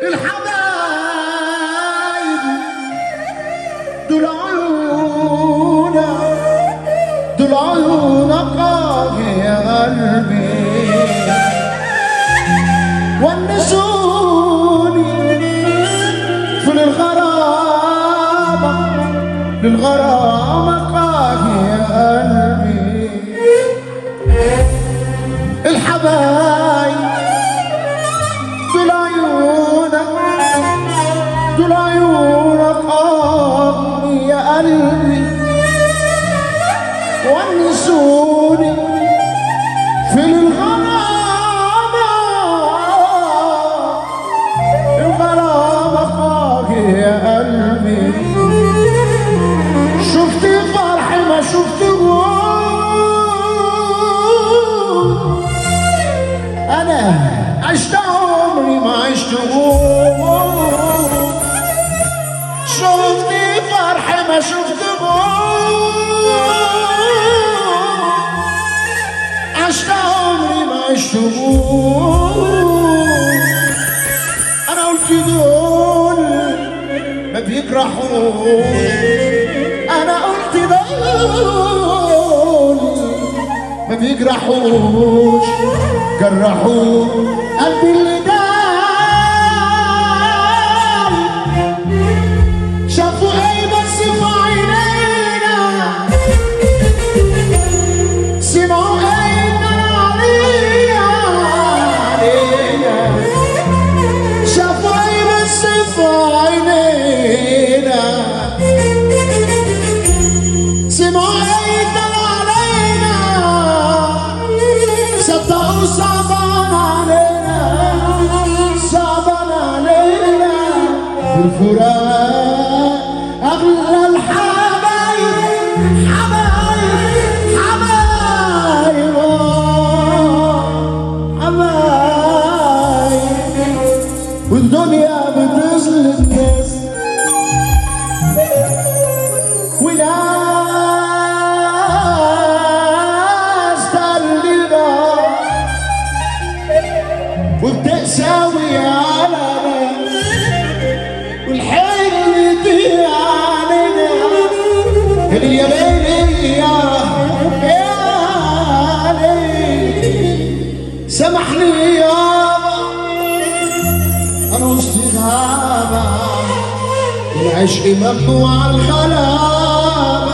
الحبايب دول عيونك، دول عيونك يا قلبي ونسوني في الغرامة، للغرامة يا قلبي. الحبايب دول عيونك، دول عيونك يا قلبي ونسوني في الغرامة، الغرامة يا قلبي. شفت فرحي ما شفت أنا عشت عمري ما عشت شفت فرحي ما شفت عشت عمري ما عشت أنا قلت دول ما بيجرحوش، أنا قلت دول ما بيجرحوش، جرحوا قلبي اللي دام. شافوا ايه بس في عينينا، سمعوا ايه علينا، شافوا ايه بس في عينينا، سمعوا ايه صعبان علينا، صعبان علينا الفراق. أغلى الحبايب حبايب حبايب حبايب، والدنيا بتظلم ناس وبتقساوي على ناس، والحلم دي علينا اليمينية يا علي. سامحني يابا أنا وسط غابة، العشق ممنوع الغلابة.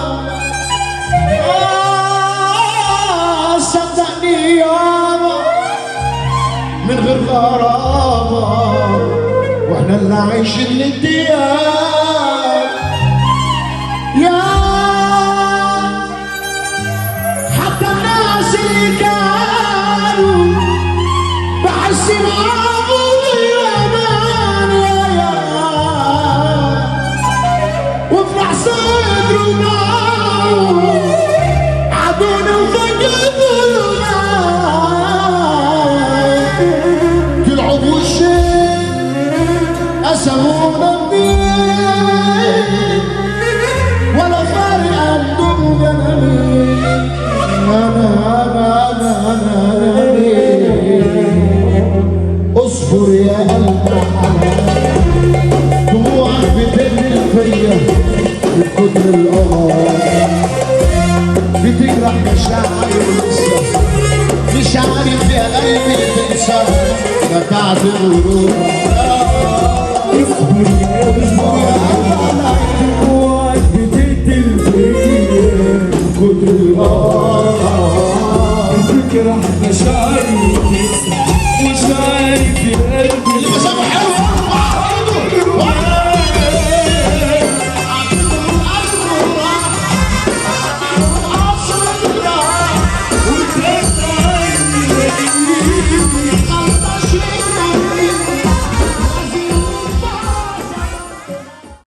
صدقني يابا من غير غرابة، واحنا اللي عايشين للديار. يا حتى الناس اللي كانوا بحس معاهم الأمان، يا وفرح صدروا معاهم عدونا وفقدونا، طلعوا بوشين قسمونا الدين، ولا فارق عندهم جنانين. أنا اصبر يا قلبي، دموعك بتغلي فيا من كتر القمر، بتجرح مشاعري ولسه مش عارف يا قلبي تنسى متاعة الغرور. اصبر يا قلبي، دموعك بتقتل فيا من كتر القمر، بتجرح مشاعري